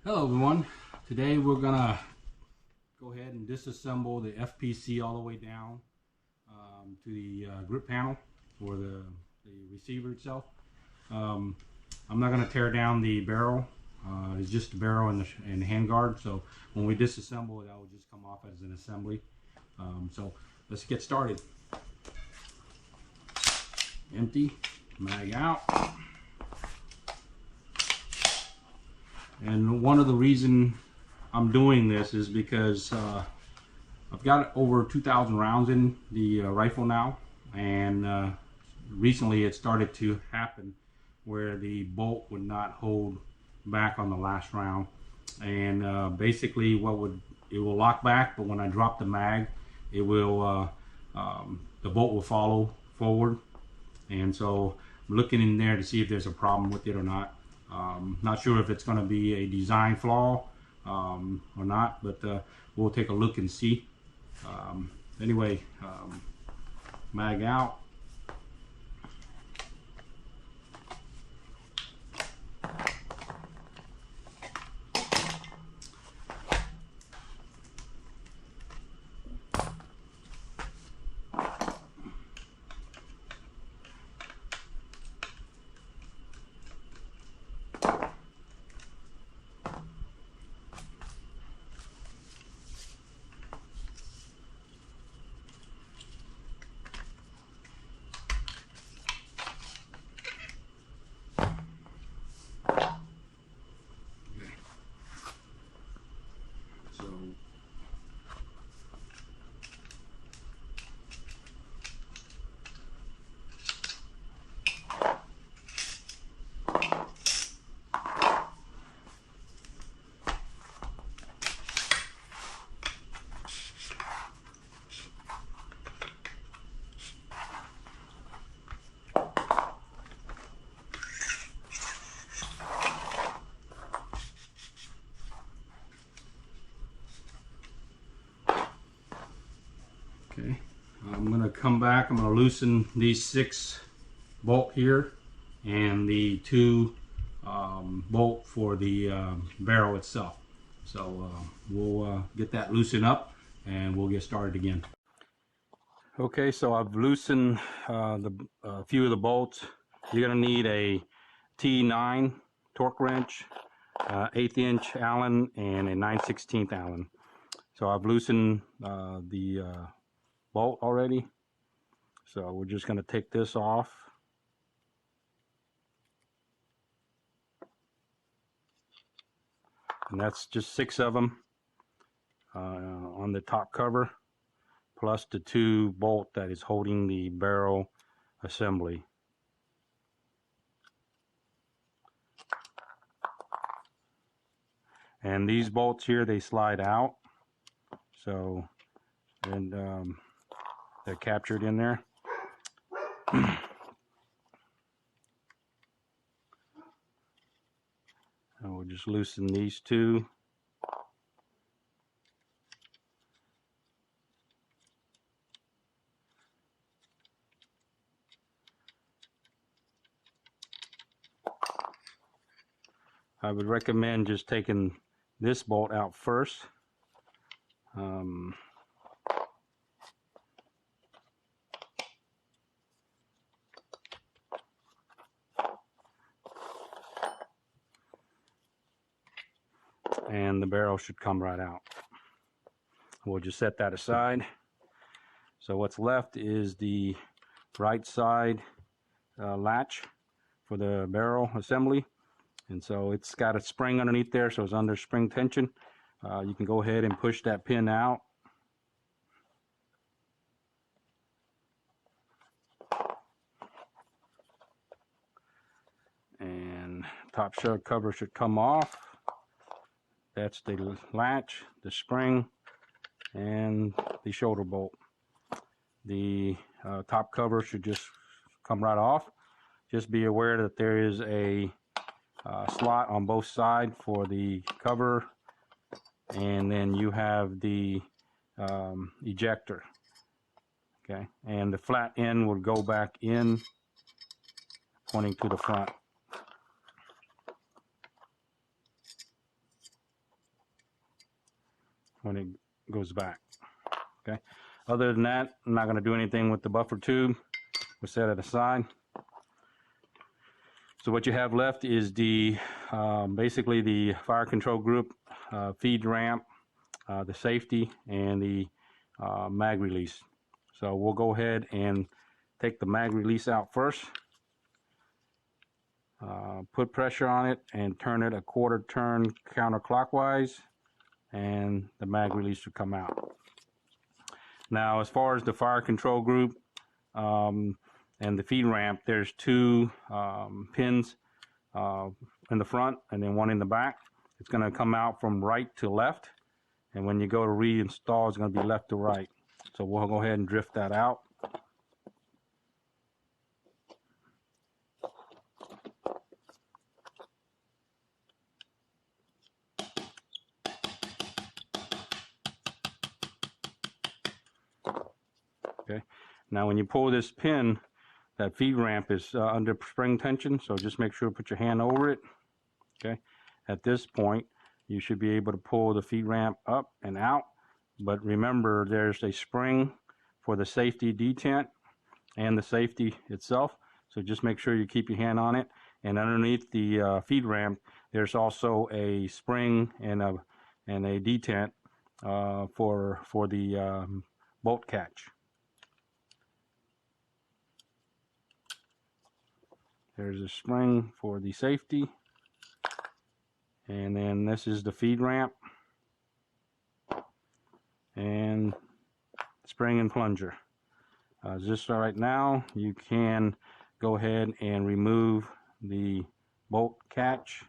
Hello everyone. Today we're gonna go ahead and disassemble the FPC all the way down to the grip panel for the receiver itself. I'm not gonna tear down the barrel. It's just the barrel and the handguard. So when we disassemble it, that will just come off as an assembly. So let's get started. Empty, mag out. And one of the reason I'm doing this is because I've got over 2,000 rounds in the rifle now, and recently it started to happen where the bolt would not hold back on the last round, and basically it will lock back, but when I drop the mag, it will the bolt will follow forward. And so I'm looking in there to see if there's a problem with it or not. Not sure if it's going to be a design flaw or not, but we'll take a look and see. Anyway, mag out. Okay, I'm going to come back. I'm going to loosen these 6 bolt here and the 2 bolt for the barrel itself. So we'll get that loosened up and we'll get started again. Okay, so I've loosened a few of the bolts. You're going to need a T9 torque wrench, 1/8 inch Allen, and a 9/16 Allen. So I've loosened the bolt already, so we're just going to take this off. And that's just 6 of them on the top cover, plus the 2 bolt that is holding the barrel assembly. And these bolts here, they slide out, so and they're captured in there. And we'll just loosen these 2. I would recommend just taking this bolt out first. And the barrel should come right out. We'll just set that aside. So what's left is the right side latch for the barrel assembly, and so it's got a spring underneath there, so it's under spring tension. You can go ahead and push that pin out. And top cover should come off. That's the latch, the spring, and the shoulder bolt. The top cover should just come right off. Just be aware that there is a slot on both sides for the cover, and then you have the ejector. Okay, and the flat end will go back in, pointing to the front. when it goes back. Okay. Other than that, I'm not going to do anything with the buffer tube. We'll set it aside. So what you have left is the basically the fire control group, feed ramp, the safety, and the mag release. So we'll go ahead and take the mag release out first. Put pressure on it and turn it a quarter turn counterclockwise, and the mag release will come out. Now, as far as the fire control group and the feed ramp, there's two pins in the front and then one in the back. It's going to come out from right to left, and when you go to reinstall, it's going to be left to right. So we'll go ahead and drift that out. Okay. Now when you pull this pin, that feed ramp is under spring tension, so just make sure to put your hand over it. Okay. At this point, you should be able to pull the feed ramp up and out, but remember there's a spring for the safety detent and the safety itself, so just make sure you keep your hand on it. And underneath the feed ramp, there's also a spring and a detent for the bolt catch. There's a spring for the safety, and then this is the feed ramp, and spring and plunger. Just right now, you can go ahead and remove the bolt catch.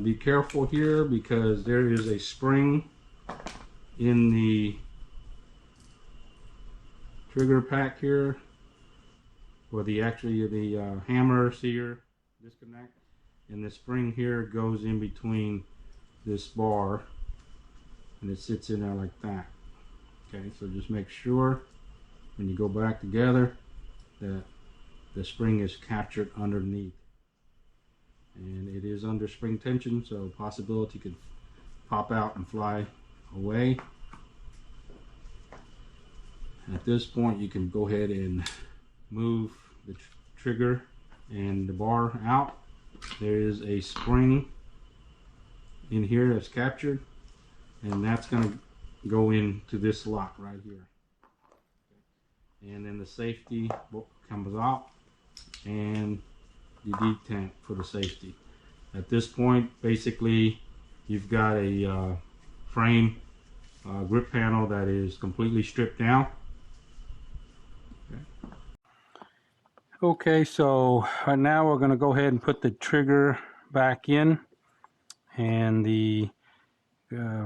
Be careful here because there is a spring in the trigger pack here, or the hammer sear disconnect, and the spring here goes in between this bar and it sits in there like that. Okay, so just make sure when you go back together that the spring is captured underneath. And it is under spring tension, so possibility could pop out and fly away. At this point, you can go ahead and move the trigger and the bar out. There is a spring in here that's captured, and that's going to go into this slot right here. And then the safety comes out, and the detent for the safety. At this point, basically, you've got a frame grip panel that is completely stripped down. Okay, so right now we're going to go ahead and put the trigger back in, and the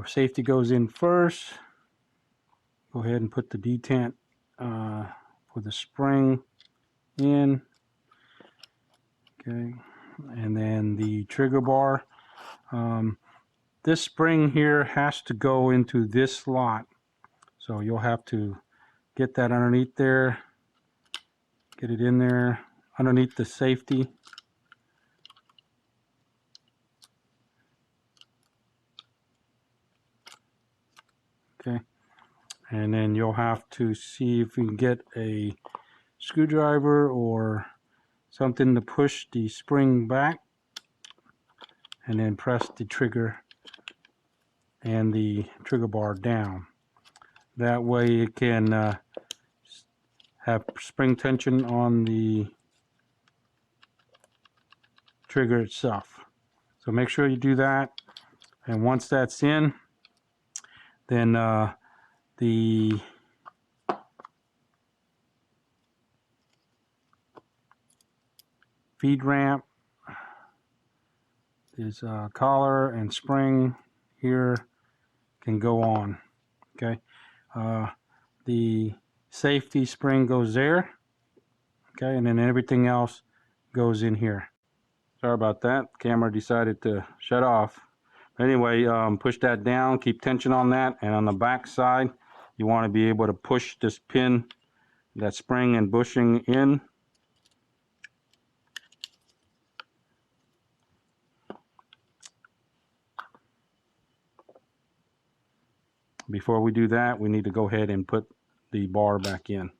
safety goes in first. Go ahead and put the detent for the spring in. Okay, and then the trigger bar. This spring here has to go into this slot, so you'll have to get that underneath there, get it in there underneath the safety. Okay, and then you'll have to see if you can get a screwdriver or something to push the spring back, and then press the trigger and the trigger bar down. That way it can have spring tension on the trigger itself. So make sure you do that, and once that's in, then the feed ramp is collar and spring here can go on. Okay, the safety spring goes there. Okay, and then everything else goes in here. Sorry about that. Camera decided to shut off. Anyway, push that down, keep tension on that, and on the back side you want to be able to push this pin, that spring and bushing in. Before we do that, we need to go ahead and put the bar back in.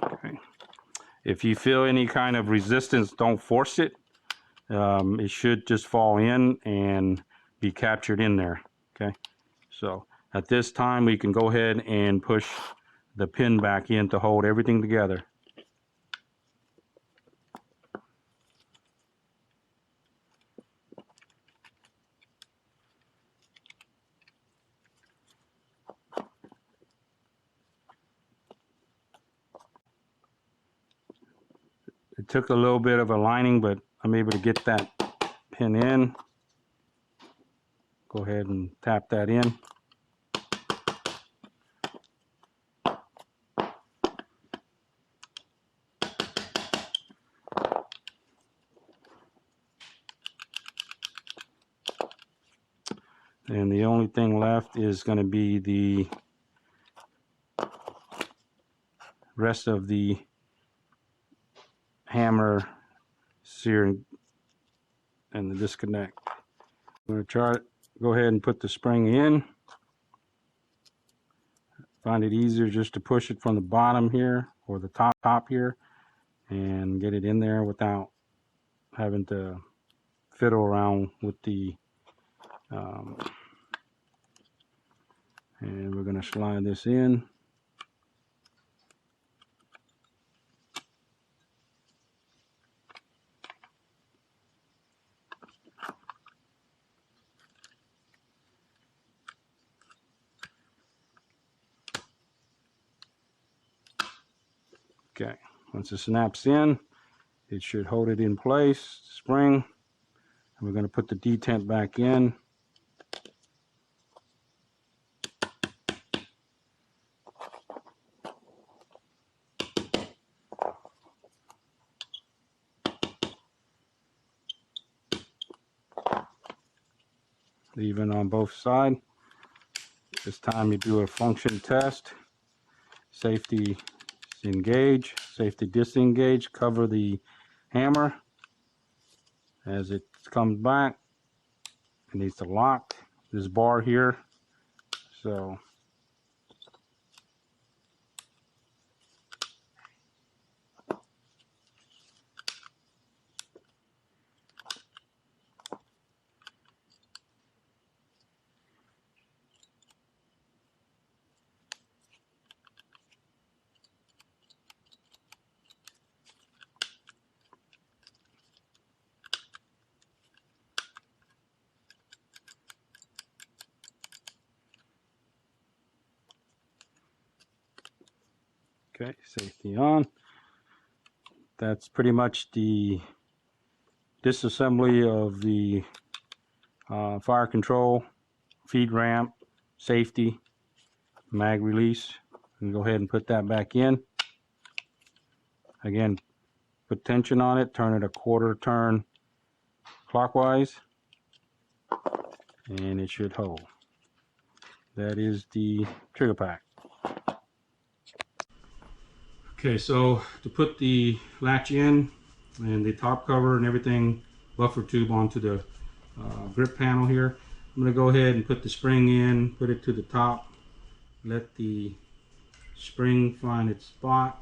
Okay. If you feel any kind of resistance, don't force it. It should just fall in and be captured in there. Okay, so at this time we can go ahead and push the pin back in to hold everything together. It took a little bit of aligning, but I'm able to get that pin in. Go ahead and tap that in. And the only thing left is going to be the rest of the hammer searing and the disconnect. I'm going to try it. Go ahead and put the spring in. Find it easier just to push it from the bottom here or the top here and get it in there without having to fiddle around with the and we're going to slide this in. Okay, once it snaps in, it should hold it in place, spring. And we're going to put the detent back in. Even on both sides. This time you do a function test. Safety engage, safety disengage, cover the hammer. As it comes back, it needs to lock this bar here. So okay, safety on. That's pretty much the disassembly of the fire control, feed ramp, safety, mag release. And go ahead and put that back in. Again, put tension on it, turn it a quarter turn clockwise, and it should hold. That is the trigger pack. Okay, so to put the latch in and the top cover and everything, buffer tube onto the grip panel here, I'm going to go ahead and put the spring in, put it to the top, let the spring find its spot.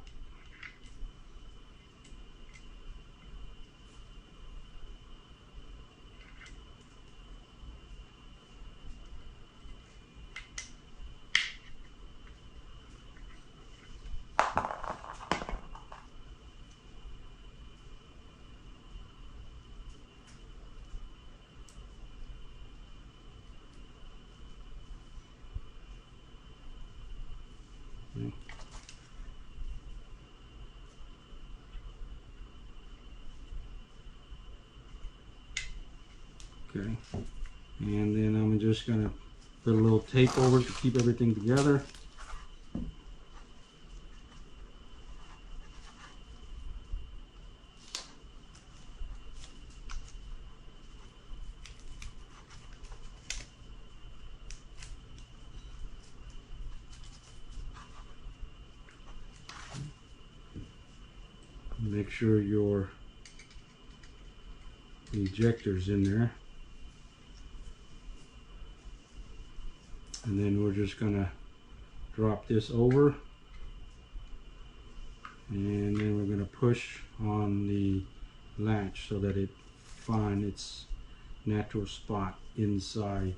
Okay, and then I'm just gonna put a little tape over it to keep everything together. Make sure your ejector's in there. And then we're just gonna drop this over, and then we're gonna push on the latch so that it finds its natural spot inside.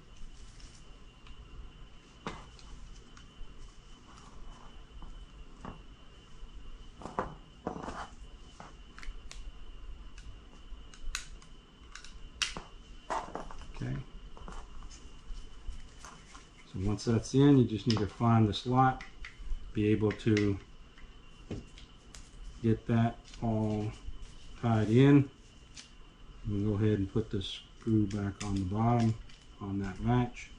Okay. So once that's in, you just need to find the slot, be able to get that all tied in. We'll go ahead and put the screw back on the bottom on that latch.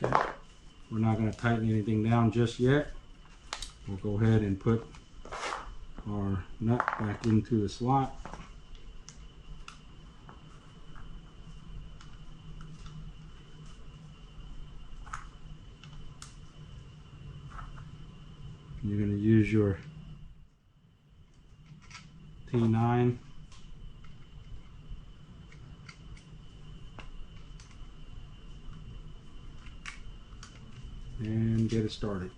Okay, we're not going to tighten anything down just yet. We'll go ahead and put our nut back into the slot. You're going to use your T9. And get it started.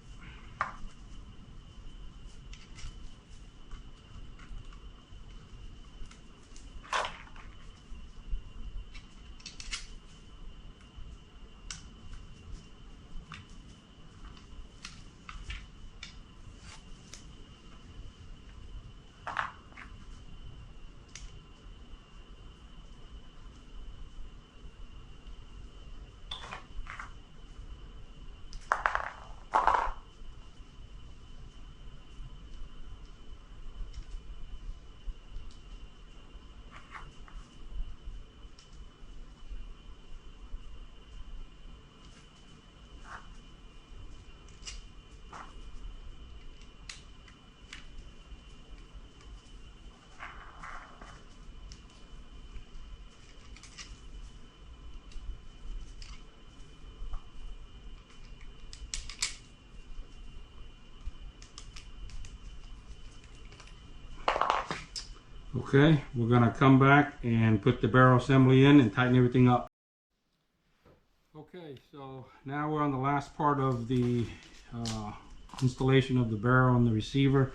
Okay, we're going to come back and put the barrel assembly in and tighten everything up. Okay, so now we're on the last part of the installation of the barrel and the receiver.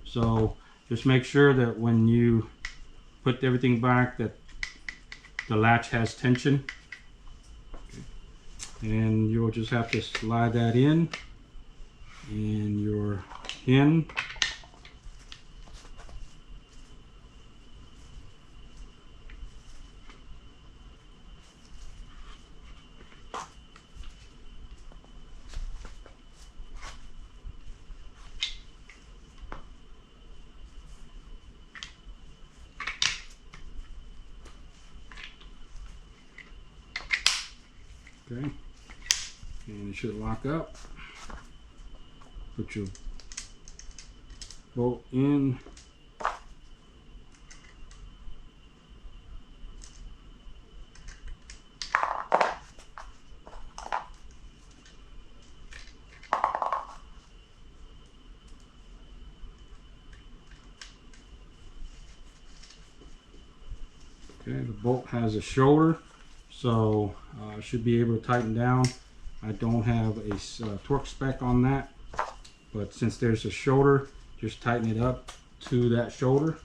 So just make sure that when you put everything back that the latch has tension. And you'll just have to slide that in and your pin. Okay, and it should lock up. Put your bolt in. Okay, the bolt has a shoulder, so should be able to tighten down. I don't have a torque spec on that, but since there's a shoulder, just tighten it up to that shoulder.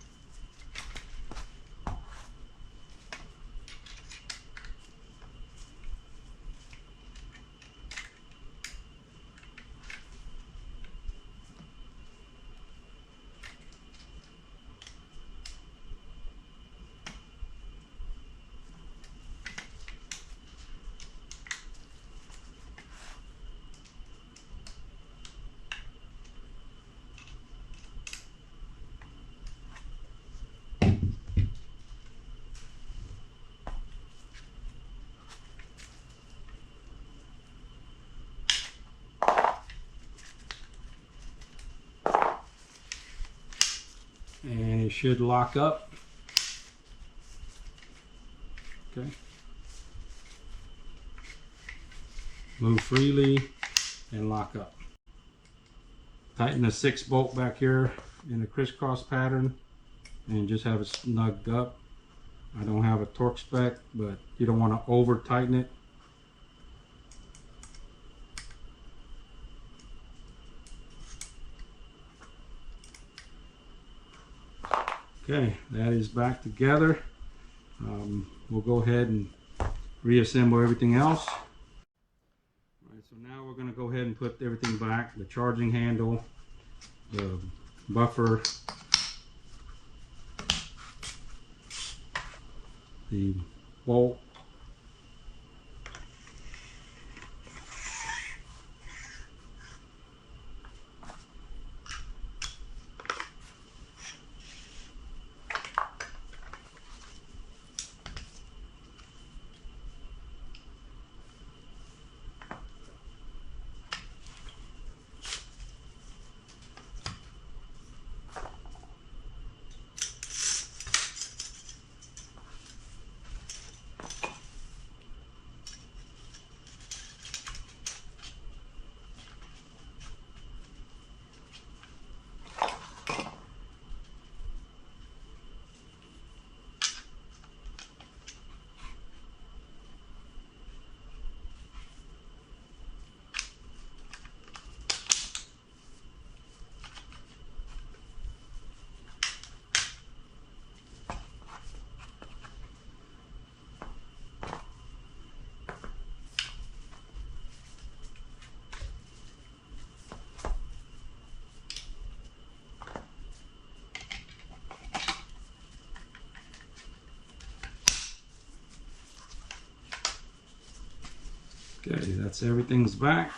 it should lock up. Okay. Move freely and lock up. Tighten the 6 bolt back here in a crisscross pattern and just have it snugged up. I don't have a torque spec, but you don't want to over tighten it. Okay, that is back together. We'll go ahead and reassemble everything else. All right, so now we're going to go ahead and put everything back. The charging handle, the buffer, the bolt, okay, that's everything's back.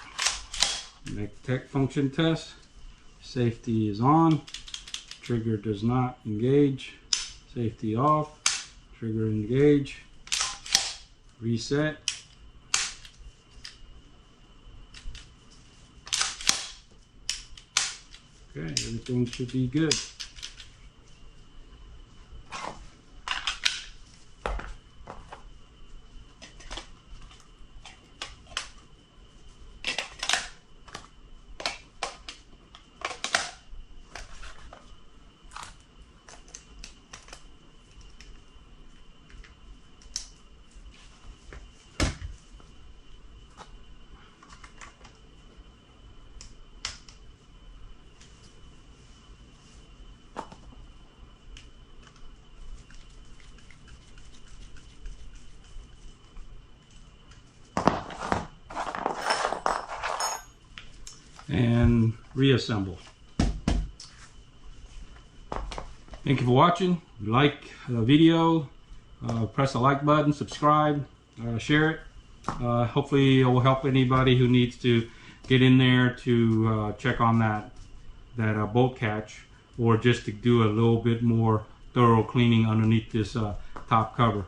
Make tech function test. Safety is on. Trigger does not engage. Safety off. Trigger engage. Reset. Okay, everything should be good. And reassemble. Thank you for watching. Like the video, press the like button, subscribe, share it. Hopefully it will help anybody who needs to get in there to check on that bolt catch, or just to do a little bit more thorough cleaning underneath this top cover.